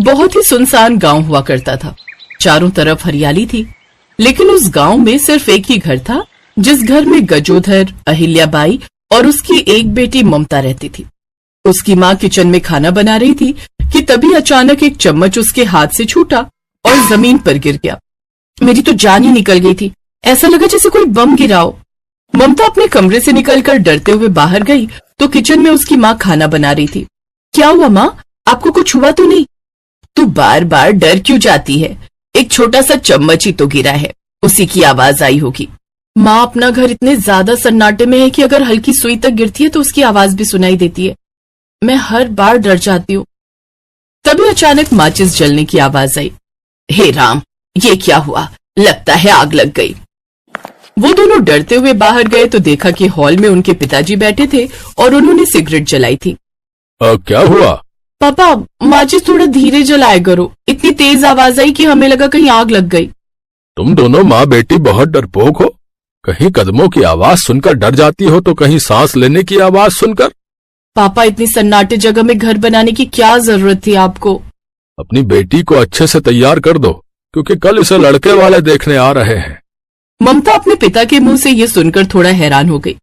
बहुत ही सुनसान गांव हुआ करता था। चारों तरफ हरियाली थी, लेकिन उस गांव में सिर्फ एक ही घर था, जिस घर में गजोधर, अहिल्याबाई और उसकी एक बेटी ममता रहती थी। उसकी माँ किचन में खाना बना रही थी कि तभी अचानक एक चम्मच उसके हाथ से छूटा और जमीन पर गिर गया। मेरी तो जान ही निकल गई थी, ऐसा लगा जैसे कोई बम गिरा हो। ममता अपने कमरे से निकलकर डरते हुए बाहर गई तो किचन में उसकी माँ खाना बना रही थी। क्या हुआ माँ, आपको कुछ हुआ तो नहीं? तू बार बार डर क्यों जाती है? एक छोटा सा चम्मच ही तो गिरा है, उसी की आवाज आई होगी। माँ, अपना घर इतने ज्यादा सन्नाटे में है कि अगर हल्की सुई तक गिरती है तो उसकी आवाज भी सुनाई देती है। मैं हर बार डर जाती हूँ। तभी अचानक माचिस जलने की आवाज आई। हे राम, ये क्या हुआ? लगता है आग लग गई। वो दोनों डरते हुए बाहर गए तो देखा कि हॉल में उनके पिताजी बैठे थे और उन्होंने सिगरेट जलाई थी। क्या हुआ? पापा, माचिस थोड़ा धीरे जलाया करो। इतनी तेज आवाज आई कि हमें लगा कहीं आग लग गई। तुम दोनों माँ बेटी बहुत डरपोक हो। कहीं कदमों की आवाज सुनकर डर जाती हो तो कहीं सांस लेने की आवाज सुनकर। पापा, इतनी सन्नाटे जगह में घर बनाने की क्या जरूरत थी आपको? अपनी बेटी को अच्छे से तैयार कर दो, क्योंकि कल इसे लड़के वाले देखने आ रहे हैं। ममता अपने पिता के मुंह से ये सुनकर थोड़ा हैरान हो गई।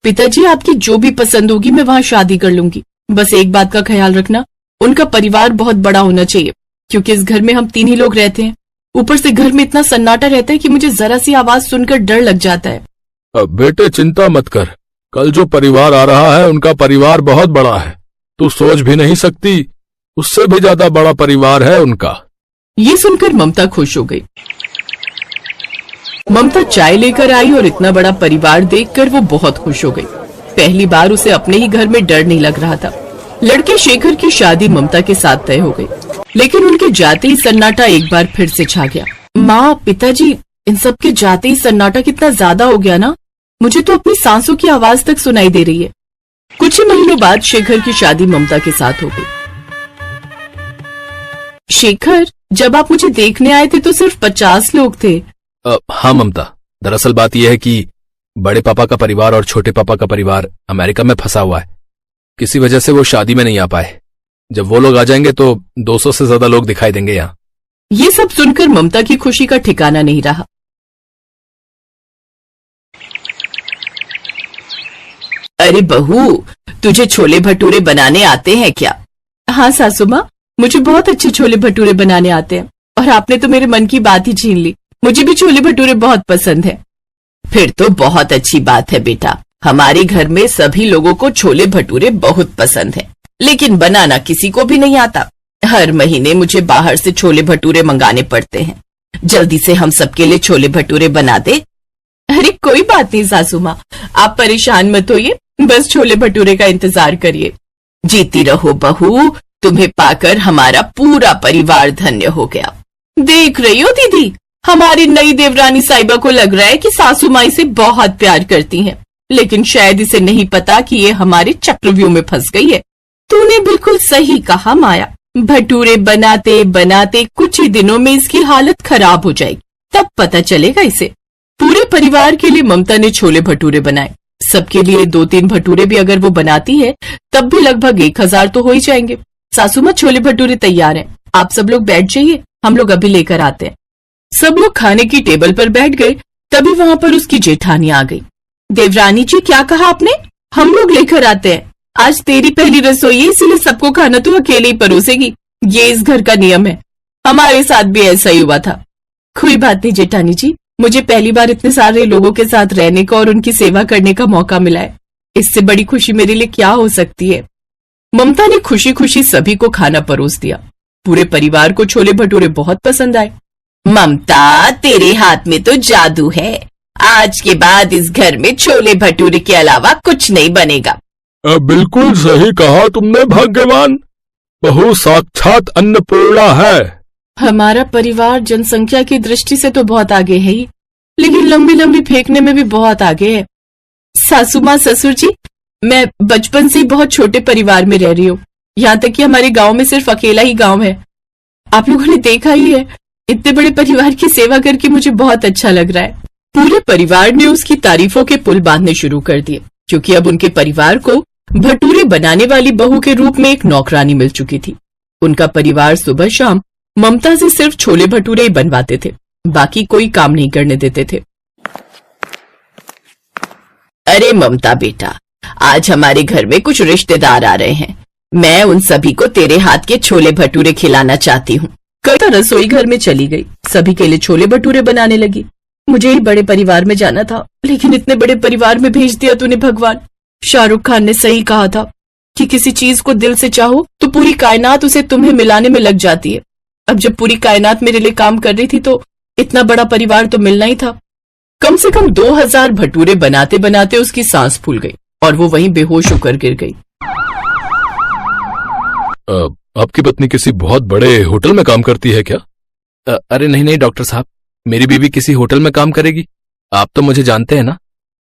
पिताजी, आपकी जो भी पसंद होगी मैं वहां शादी कर लूंगी। बस एक बात का ख्याल रखना, उनका परिवार बहुत बड़ा होना चाहिए, क्योंकि इस घर में हम 3 ही लोग रहते हैं। ऊपर से घर में इतना सन्नाटा रहता है कि मुझे जरा सी आवाज सुनकर डर लग जाता है। अब बेटे चिंता मत कर, कल जो परिवार आ रहा है उनका परिवार बहुत बड़ा है। तू सोच भी नहीं सकती, उससे भी ज्यादा बड़ा परिवार है उनका। ये सुनकर ममता खुश हो गई। ममता चाय लेकर आई और इतना बड़ा परिवार देखकर वो बहुत खुश हो गई। पहली बार उसे अपने ही घर में डर नहीं लग रहा था। लड़के शेखर की शादी ममता के साथ तय हो गई, लेकिन उनके जाते ही सन्नाटा एक बार फिर से छा गया। माँ, पिताजी, इन सब के जाते ही सन्नाटा कितना ज्यादा हो गया ना। मुझे तो अपनी सांसों की आवाज तक सुनाई दे रही है। कुछ ही महीनों बाद शेखर की शादी ममता के साथ हो गई। शेखर, जब आप मुझे देखने आए थे तो सिर्फ 50 लोग थे। हाँ ममता, दरअसल बात यह है कि बड़े पापा का परिवार और छोटे पापा का परिवार अमेरिका में फंसा हुआ है। किसी वजह से वो शादी में नहीं आ पाए। जब वो लोग आ जाएंगे तो 200 से ज्यादा लोग दिखाई देंगे यहाँ। ये सब सुनकर ममता की खुशी का ठिकाना नहीं रहा। अरे बहू, तुझे छोले भटूरे बनाने आते हैं क्या? हाँ सासू माँ, मुझे बहुत अच्छे छोले भटूरे बनाने आते हैं। और आपने तो मेरे मन की बात ही छीन ली। मुझे भी छोले भटूरे बहुत पसंद है। फिर तो बहुत अच्छी बात है बेटा। हमारे घर में सभी लोगों को छोले भटूरे बहुत पसंद है, लेकिन बनाना किसी को भी नहीं आता। हर महीने मुझे बाहर से छोले भटूरे मंगाने पड़ते हैं। जल्दी से हम सबके लिए छोले भटूरे बना दे। अरे कोई बात नहीं सासू माँ, आप परेशान मत होइए, बस छोले भटूरे का इंतजार करिए। जीती रहो बहू, तुम्हें पाकर हमारा पूरा परिवार धन्य हो गया। देख रही हो दीदी, हमारी नई देवरानी साहिबा को लग रहा है कि सासू माँ इसे बहुत प्यार करती हैं, लेकिन शायद इसे नहीं पता कि ये हमारे चक्रव्यूह में फंस गई है। तूने बिल्कुल सही कहा माया। भटूरे बनाते बनाते कुछ ही दिनों में इसकी हालत खराब हो जाएगी, तब पता चलेगा इसे। पूरे परिवार के लिए ममता ने छोले भटूरे बनाए। सबके लिए 2-3 भटूरे भी अगर वो बनाती है तब भी लगभग 1000 तो हो ही जाएंगे। सासू माँ, छोले भटूरे तैयार हैं, आप सब लोग बैठ जाइए, हम लोग अभी लेकर आते हैं। सब लोग खाने की टेबल पर बैठ गए, तभी वहां पर उसकी जेठानी आ गई। देवरानी जी, क्या कहा आपने? हम लोग लेकर आते हैं। आज तेरी पहली रसोई है, इसीलिए सबको खाना तू अकेले ही परोसेगी। ये इस घर का नियम है। हमारे साथ भी ऐसा ही हुआ था। कोई बात नहीं जेठानी जी, मुझे पहली बार इतने सारे लोगों के साथ रहने का और उनकी सेवा करने का मौका मिला है। इससे बड़ी खुशी मेरे लिए क्या हो सकती है। ममता ने खुशी खुशी सभी को खाना परोस दिया। पूरे परिवार को छोले भटूरे बहुत पसंद आए। ममता, तेरे हाथ में तो जादू है। आज के बाद इस घर में छोले भटूरे के अलावा कुछ नहीं बनेगा। बिल्कुल सही कहा तुमने भाग्यवान। बहू साक्षात अन्नपूर्णा है। हमारा परिवार जनसंख्या की दृष्टि से तो बहुत आगे है ही, लेकिन लंबी लंबी फेंकने में भी बहुत आगे है। सासू माँ, ससुर जी, मैं बचपन से बहुत छोटे परिवार में रह रही हूँ। यहाँ तक कि हमारे गांव में सिर्फ अकेला ही गांव है। आप लोगों ने देखा ही है। इतने बड़े परिवार की सेवा करके मुझे बहुत अच्छा लग रहा है। पूरे परिवार ने उसकी तारीफों के पुल बांधने शुरू कर दिए, क्योंकि अब उनके परिवार को भटूरे बनाने वाली बहू के रूप में एक नौकरानी मिल चुकी थी। उनका परिवार सुबह शाम ममता से सिर्फ छोले भटूरे ही बनवाते थे, बाकी कोई काम नहीं करने देते थे। अरे ममता बेटा, आज हमारे घर में कुछ रिश्तेदार आ रहे हैं। मैं उन सभी को तेरे हाथ के छोले भटूरे खिलाना चाहती हूँ। कल तो रसोई घर में चली गई, सभी के लिए छोले भटूरे बनाने लगी। मुझे ही बड़े परिवार में जाना था, लेकिन इतने बड़े परिवार में भेज दिया तूने भगवान। शाहरुख खान ने सही कहा था कि किसी चीज को दिल से चाहो तो पूरी कायनात उसे तुम्हें मिलाने में लग जाती है। अब जब पूरी कायनात मेरे लिए काम कर रही थी तो इतना बड़ा परिवार तो मिलना ही था। कम से कम 2000 भटूरे बनाते बनाते उसकी सांस फूल गई और वो वहीं बेहोश होकर गिर गई। आपकी पत्नी किसी बहुत बड़े होटल में काम करती है क्या? अरे नहीं नहीं डॉक्टर साहब, मेरी बीवी किसी होटल में काम करेगी? आप तो मुझे जानते हैं ना।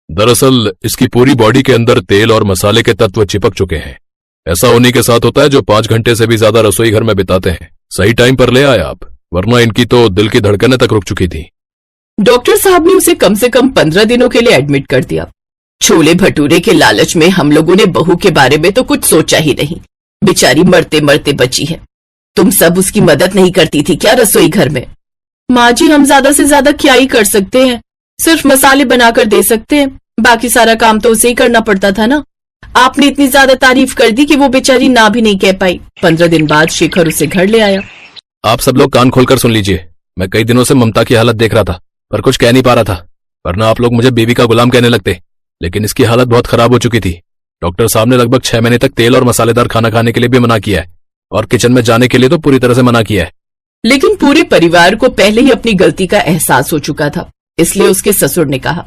दरअसल इसकी पूरी बॉडी के अंदर तेल और मसाले के तत्व चिपक चुके हैं। ऐसा उन्हीं के साथ होता है जो 5 घंटे से भी ज्यादा रसोई घर में बिताते हैं। सही टाइम पर ले आए आप, वरना इनकी तो दिल की धड़कनें तक रुक चुकी थी। डॉक्टर साहब ने उसे कम से कम 15 दिनों के लिए एडमिट कर दिया। छोले भटूरे के लालच में हम लोगों ने बहू के बारे में तो कुछ सोचा ही नहीं। बेचारी मरते मरते बची है। तुम सब उसकी मदद नहीं करती थी क्या रसोई घर में? माँ जी, हम ज्यादा से ज्यादा क्या ही कर सकते हैं, सिर्फ मसाले बनाकर दे सकते हैं, बाकी सारा काम तो उसे ही करना पड़ता था ना। आपने इतनी ज्यादा तारीफ कर दी कि वो बेचारी ना भी नहीं कह पाई। 15 दिन बाद शेखर उसे घर ले आया। आप सब लोग कान खोलकर सुन लीजिए। मैं कई दिनों से ममता की हालत देख रहा था, पर कुछ कह नहीं पा रहा था, वरना आप लोग मुझे बेबी का गुलाम कहने लगते। लेकिन इसकी हालत बहुत खराब हो चुकी थी। डॉक्टर साहब ने लगभग 6 महीने तक तेल और मसालेदार खाना खाने के लिए भी मना किया है, और किचन में जाने के लिए तो पूरी तरह से मना किया है। लेकिन पूरे परिवार को पहले ही अपनी गलती का एहसास हो चुका था, इसलिए उसके ससुर ने कहा,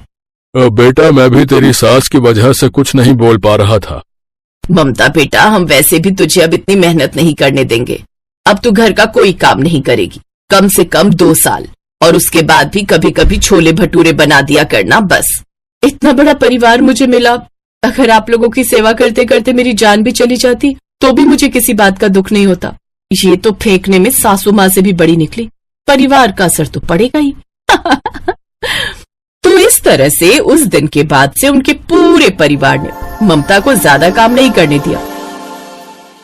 बेटा मैं भी तेरी सास की वजह से कुछ नहीं बोल पा रहा था। ममता बेटा, हम वैसे भी तुझे अब इतनी मेहनत नहीं करने देंगे। अब तू घर का कोई काम नहीं करेगी, कम से कम 2 साल, और उसके बाद भी कभी कभी छोले भटूरे बना दिया करना बस। इतना बड़ा परिवार मुझे मिला, अगर आप लोगों की सेवा करते करते मेरी जान भी चली जाती तो भी मुझे किसी बात का दुख नहीं होता। ये तो फेंकने में सासू माँ से भी बड़ी निकली, परिवार का असर तो पड़ेगा ही। तो इस तरह से उस दिन के बाद से उनके पूरे परिवार ने ममता को ज्यादा काम नहीं करने दिया